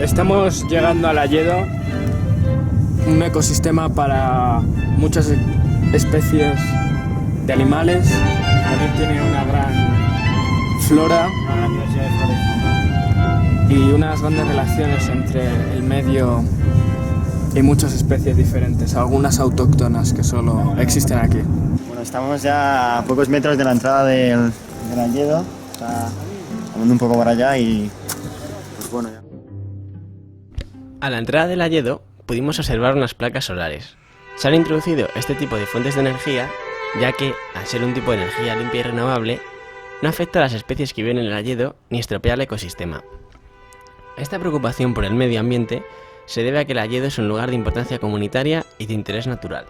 Estamos llegando al Alledo, un ecosistema para muchas especies de animales. También tiene una gran flora y unas grandes relaciones entre el medio y muchas especies diferentes, algunas autóctonas que solo existen aquí. Bueno, estamos ya a pocos metros de la entrada del Alledo. Está andando un poco por allá y pues bueno ya. A la entrada del Alledo pudimos observar unas placas solares. Se han introducido este tipo de fuentes de energía, ya que, al ser un tipo de energía limpia y renovable, no afecta a las especies que viven en el Alledo ni estropea el ecosistema. Esta preocupación por el medio ambiente se debe a que el Alledo es un lugar de importancia comunitaria y de interés natural.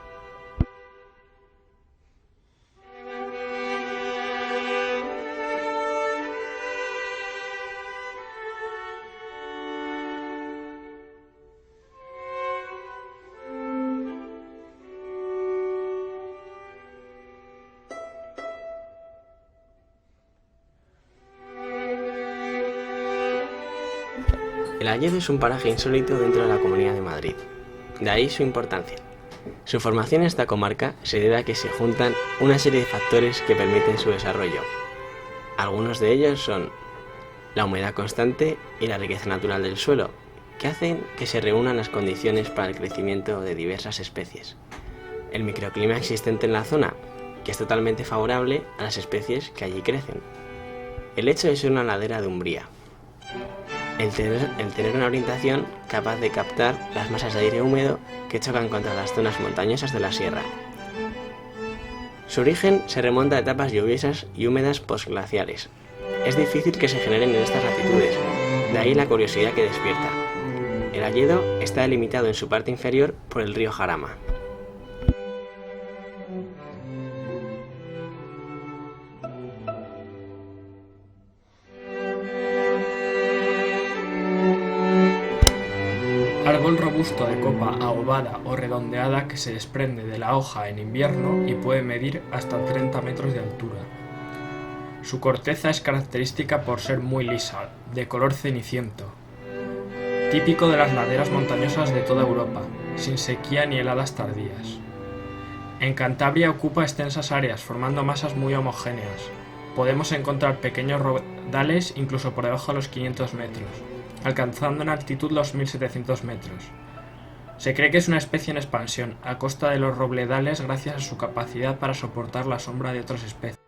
El Alledo es un paraje insólito dentro de la Comunidad de Madrid, de ahí su importancia. Su formación en esta comarca se debe a que se juntan una serie de factores que permiten su desarrollo. Algunos de ellos son la humedad constante y la riqueza natural del suelo, que hacen que se reúnan las condiciones para el crecimiento de diversas especies. El microclima existente en la zona, que es totalmente favorable a las especies que allí crecen. El hecho de ser una ladera de umbría. El tener una orientación capaz de captar las masas de aire húmedo que chocan contra las zonas montañosas de la sierra. Su origen se remonta a etapas lluviosas y húmedas postglaciares. Es difícil que se generen en estas latitudes, de ahí la curiosidad que despierta. El Alledo está delimitado en su parte inferior por el río Jarama. Árbol robusto de copa ahobada o redondeada que se desprende de la hoja en invierno y puede medir hasta 30 metros de altura. Su corteza es característica por ser muy lisa, de color ceniciento. Típico de las laderas montañosas de toda Europa, sin sequía ni heladas tardías. En Cantabria ocupa extensas áreas formando masas muy homogéneas. Podemos encontrar pequeños rodales incluso por debajo de los 500 metros. Alcanzando en altitud los 1700 metros. Se cree que es una especie en expansión, a costa de los robledales gracias a su capacidad para soportar la sombra de otras especies.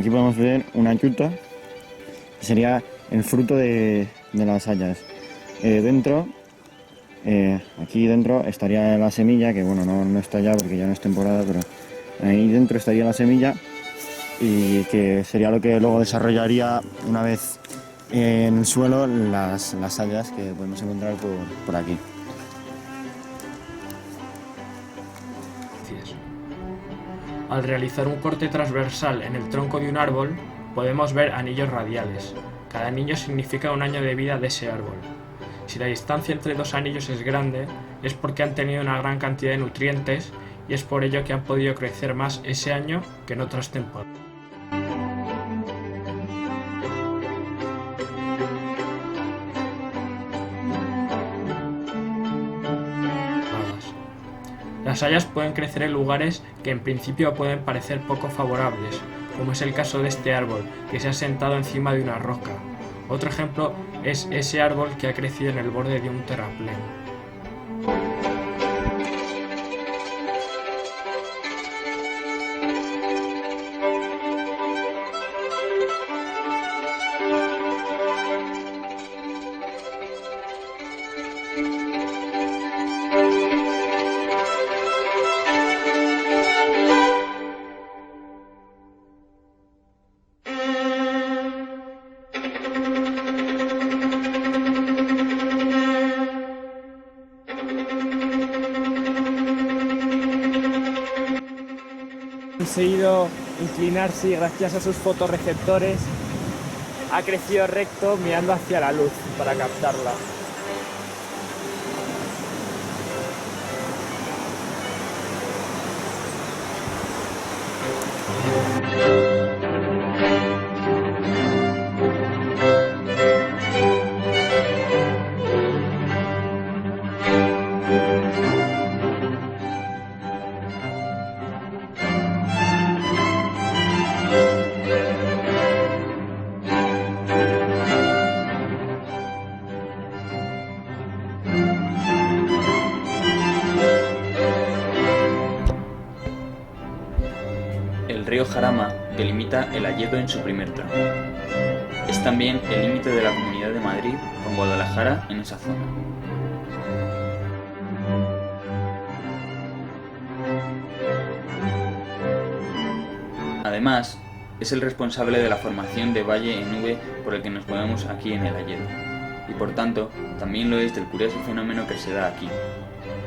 Aquí podemos ver una yuta, que sería el fruto de las hayas. Aquí dentro estaría la semilla, que bueno, no está ya porque ya no es temporada, pero ahí dentro estaría la semilla y que sería lo que luego desarrollaría una vez en el suelo las hayas que podemos encontrar por aquí. Al realizar un corte transversal en el tronco de un árbol, podemos ver anillos radiales. Cada anillo significa un año de vida de ese árbol. Si la distancia entre dos anillos es grande, es porque han tenido una gran cantidad de nutrientes y es por ello que han podido crecer más ese año que en otras temporadas. Las hayas pueden crecer en lugares que en principio pueden parecer poco favorables, como es el caso de este árbol, que se ha sentado encima de una roca. Otro ejemplo es ese árbol que ha crecido en el borde de un terraplén. Conseguido inclinarse y gracias a sus fotorreceptores ha crecido recto mirando hacia la luz para captarla. El río Jarama delimita el Alledo en su primer tramo. Es también el límite de la Comunidad de Madrid con Guadalajara en esa zona. Además, es el responsable de la formación de valle en V por el que nos movemos aquí en el Alledo, y por tanto también lo es del curioso fenómeno que se da aquí,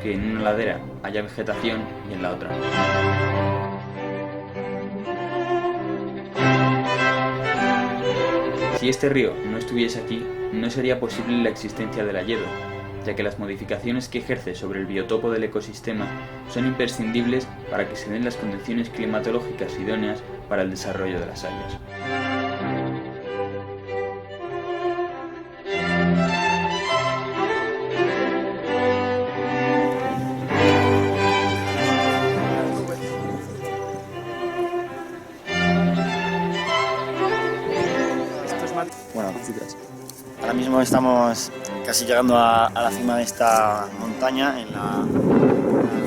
que en una ladera haya vegetación y en la otra no. Si este río no estuviese aquí, no sería posible la existencia del Alledo, ya que las modificaciones que ejerce sobre el biotopo del ecosistema son imprescindibles para que se den las condiciones climatológicas idóneas para el desarrollo de las algas. Bueno, ahora mismo estamos casi llegando a la cima de esta montaña, en la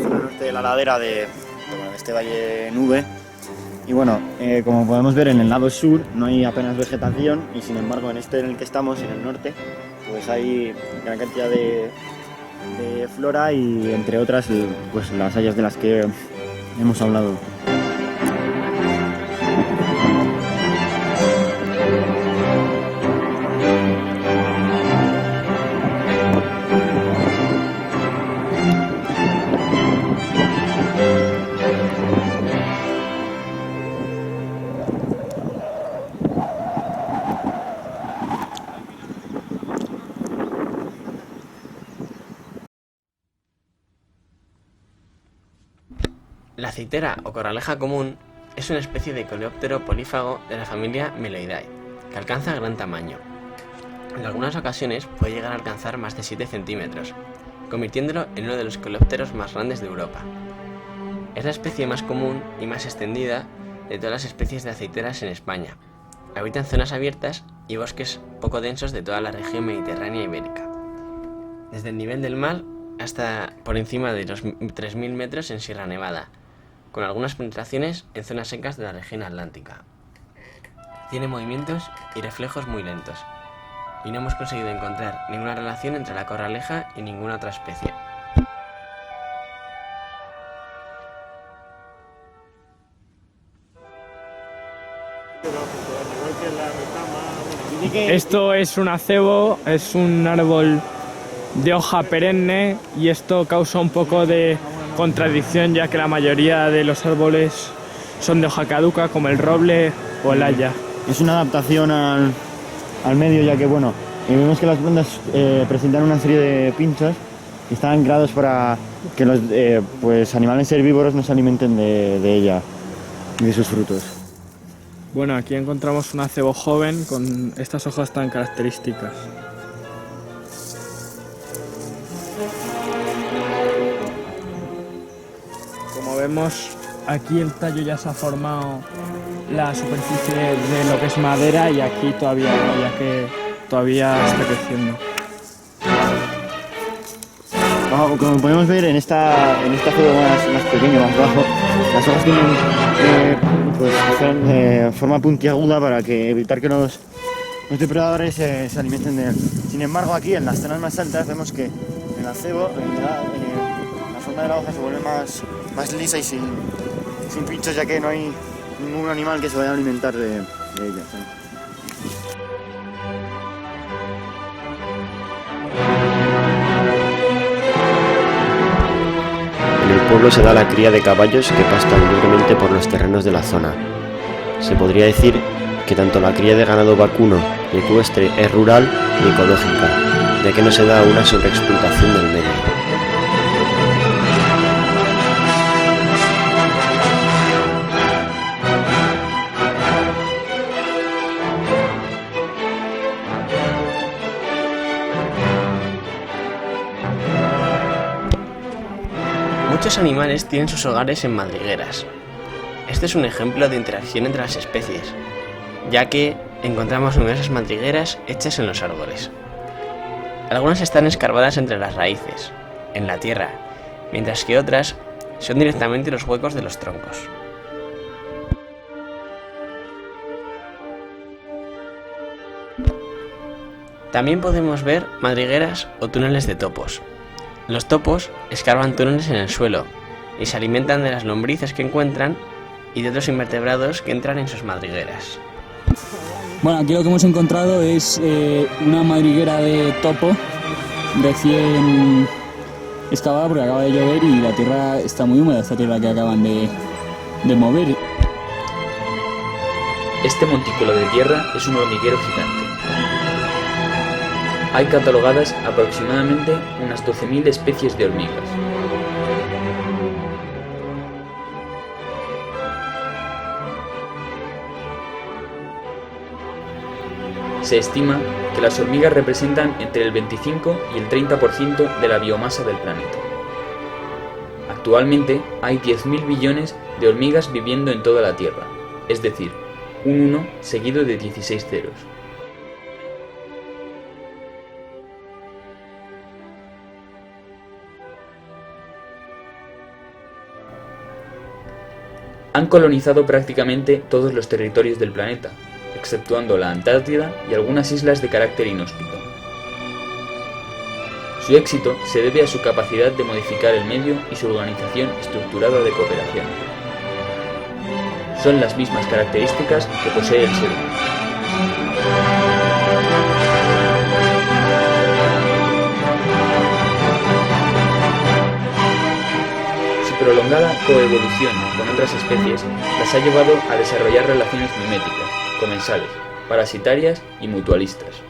zona norte de la ladera de este valle nube. Y bueno, como podemos ver, en el lado sur no hay apenas vegetación y sin embargo en este en el que estamos, en el norte, pues hay gran cantidad de flora y entre otras pues las hayas de las que hemos hablado. La aceitera o corraleja común es una especie de coleóptero polífago de la familia Meloidae, que alcanza gran tamaño. En algunas ocasiones puede llegar a alcanzar más de 7 centímetros, convirtiéndolo en uno de los coleópteros más grandes de Europa. Es la especie más común y más extendida de todas las especies de aceiteras en España. Habita en zonas abiertas y bosques poco densos de toda la región mediterránea ibérica, desde el nivel del mar hasta por encima de los 3.000 metros en Sierra Nevada, con algunas penetraciones en zonas secas de la región atlántica. Tiene movimientos y reflejos muy lentos, y no hemos conseguido encontrar ninguna relación entre la corraleja y ninguna otra especie. Esto es un acebo, es un árbol de hoja perenne y esto causa un poco de contradicción, ya que la mayoría de los árboles son de hoja caduca, como el roble o el haya. Es una adaptación al medio, ya que bueno, vemos que las plantas presentan una serie de pinchos que están creados para que los pues animales herbívoros no se alimenten de ella y de sus frutos. Bueno, aquí encontramos un acebo joven con estas hojas tan características. Como vemos, aquí el tallo ya se ha formado la superficie de lo que es madera y aquí todavía no, ya que todavía está creciendo. Como podemos ver en esta acebo más pequeño, más bajo, las hojas tienen son forma puntiaguda para evitar que los depredadores se alimenten de él. Sin embargo, aquí en las zonas más altas vemos que el acebo, la forma de la hoja se vuelve más lisa y sin pinchos, ya que no hay ningún animal que se vaya a alimentar de ella, ¿sabes? En el pueblo se da la cría de caballos que pastan libremente por los terrenos de la zona. Se podría decir que tanto la cría de ganado vacuno y ecuestre es rural y ecológica, ya que no se da una sobreexplotación del medio. Muchos animales tienen sus hogares en madrigueras. Este es un ejemplo de interacción entre las especies, ya que encontramos numerosas madrigueras hechas en los árboles. Algunas están escarbadas entre las raíces, en la tierra, mientras que otras son directamente los huecos de los troncos. También podemos ver madrigueras o túneles de topos. Los topos escarban túneles en el suelo y se alimentan de las lombrices que encuentran y de otros invertebrados que entran en sus madrigueras. Bueno, aquí lo que hemos encontrado es una madriguera de topo recién excavada porque acaba de llover y la tierra está muy húmeda, esta tierra que acaban de mover. Este montículo de tierra es un hormiguero gigante. Hay catalogadas aproximadamente unas 12.000 especies de hormigas. Se estima que las hormigas representan entre el 25 y el 30% de la biomasa del planeta. Actualmente hay 10.000 billones de hormigas viviendo en toda la Tierra, es decir, un 1 seguido de 16 ceros. Han colonizado prácticamente todos los territorios del planeta, exceptuando la Antártida y algunas islas de carácter inhóspito. Su éxito se debe a su capacidad de modificar el medio y su organización estructurada de cooperación. Son las mismas características que posee el ser humano. Prolongada coevolución con otras especies las ha llevado a desarrollar relaciones miméticas, comensales, parasitarias y mutualistas.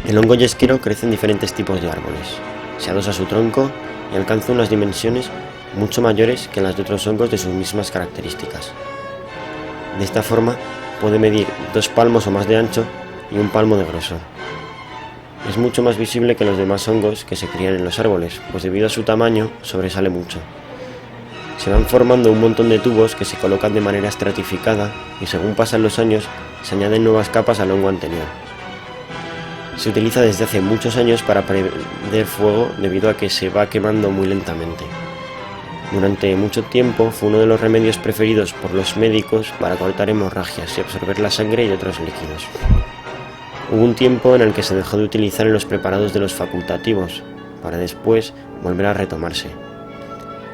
El hongo yesquero crece en diferentes tipos de árboles. Se adosa a su tronco y alcanza unas dimensiones mucho mayores que las de otros hongos de sus mismas características. De esta forma puede medir 2 palmos o más de ancho y 1 palmo de grosor. Es mucho más visible que los demás hongos que se crían en los árboles, pues debido a su tamaño sobresale mucho. Se van formando un montón de tubos que se colocan de manera estratificada y según pasan los años se añaden nuevas capas al hongo anterior. Se utiliza desde hace muchos años para prender fuego debido a que se va quemando muy lentamente. Durante mucho tiempo fue uno de los remedios preferidos por los médicos para cortar hemorragias y absorber la sangre y otros líquidos. Hubo un tiempo en el que se dejó de utilizar en los preparados de los facultativos, para después volver a retomarse.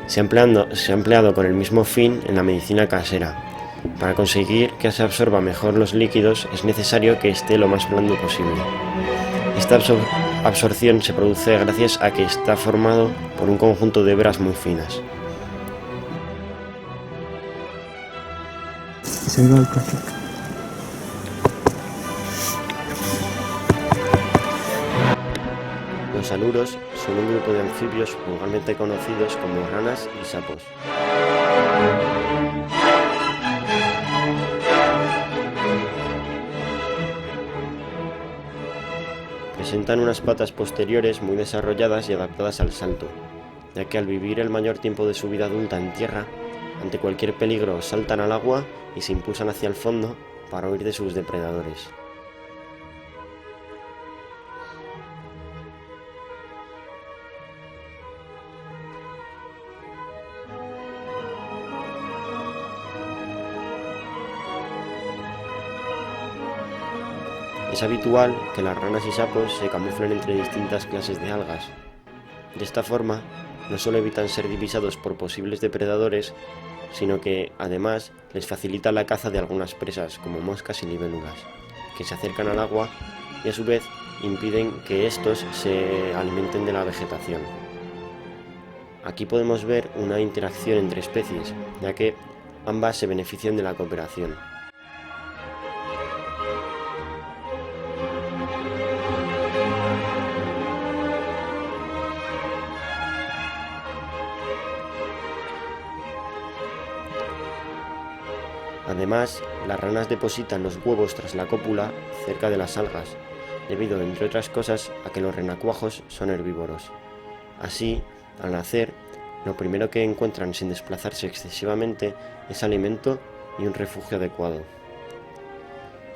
Se ha empleado con el mismo fin en la medicina casera. Para conseguir que se absorba mejor los líquidos es necesario que esté lo más blando posible. Esta absorción se produce gracias a que está formado por un conjunto de hebras muy finas. Los anuros son un grupo de anfibios vulgarmente conocidos como ranas y sapos. Presentan unas patas posteriores muy desarrolladas y adaptadas al salto, ya que al vivir el mayor tiempo de su vida adulta en tierra, ante cualquier peligro saltan al agua y se impulsan hacia el fondo para huir de sus depredadores. Es habitual que las ranas y sapos se camuflen entre distintas clases de algas. De esta forma, no solo evitan ser divisados por posibles depredadores, sino que, además, les facilita la caza de algunas presas, como moscas y libélulas, que se acercan al agua y a su vez impiden que estos se alimenten de la vegetación. Aquí podemos ver una interacción entre especies, ya que ambas se benefician de la cooperación. Además, las ranas depositan los huevos tras la cópula cerca de las algas, debido, entre otras cosas, a que los renacuajos son herbívoros. Así, al nacer, lo primero que encuentran sin desplazarse excesivamente es alimento y un refugio adecuado.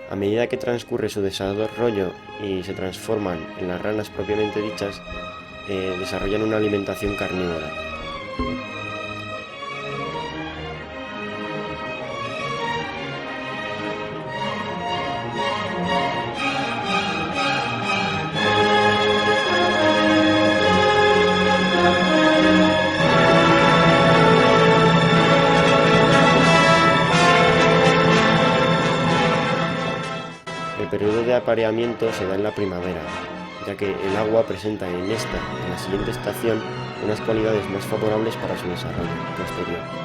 A medida que transcurre su desarrollo y se transforman en las ranas propiamente dichas, desarrollan una alimentación carnívora. El periodo de apareamiento se da en la primavera, ya que el agua presenta en esta y en la siguiente estación unas cualidades más favorables para su desarrollo posterior.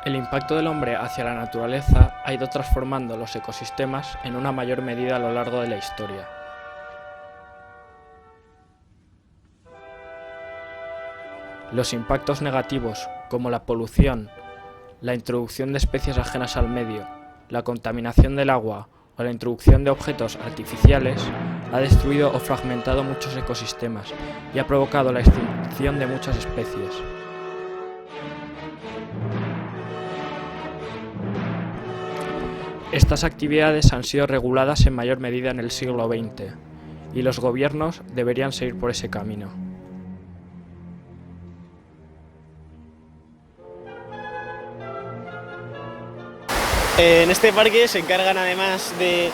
El impacto del hombre hacia la naturaleza ha ido transformando los ecosistemas en una mayor medida a lo largo de la historia. Los impactos negativos, como la polución, la introducción de especies ajenas al medio, la contaminación del agua o la introducción de objetos artificiales, ha destruido o fragmentado muchos ecosistemas y ha provocado la extinción de muchas especies. Estas actividades han sido reguladas en mayor medida en el siglo XX, y los gobiernos deberían seguir por ese camino. En este parque se encargan además de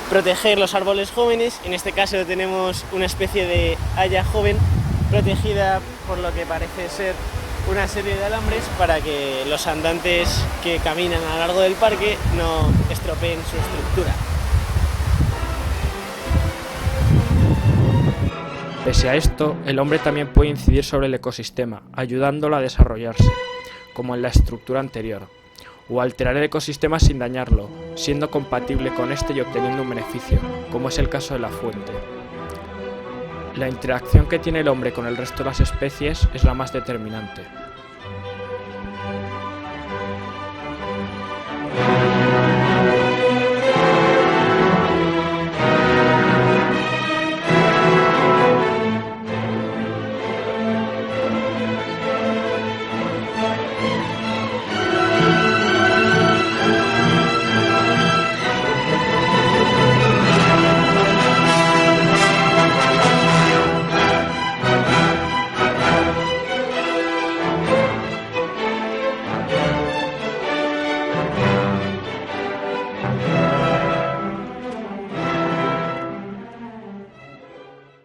proteger los árboles jóvenes. En este caso tenemos una especie de haya joven protegida por lo que parece ser una serie de alambres para que los andantes que caminan a lo largo del parque no estropeen su estructura. Pese a esto, el hombre también puede incidir sobre el ecosistema, ayudándolo a desarrollarse, como en la estructura anterior, o alterar el ecosistema sin dañarlo, siendo compatible con este y obteniendo un beneficio, como es el caso de la fuente. La interacción que tiene el hombre con el resto de las especies es la más determinante.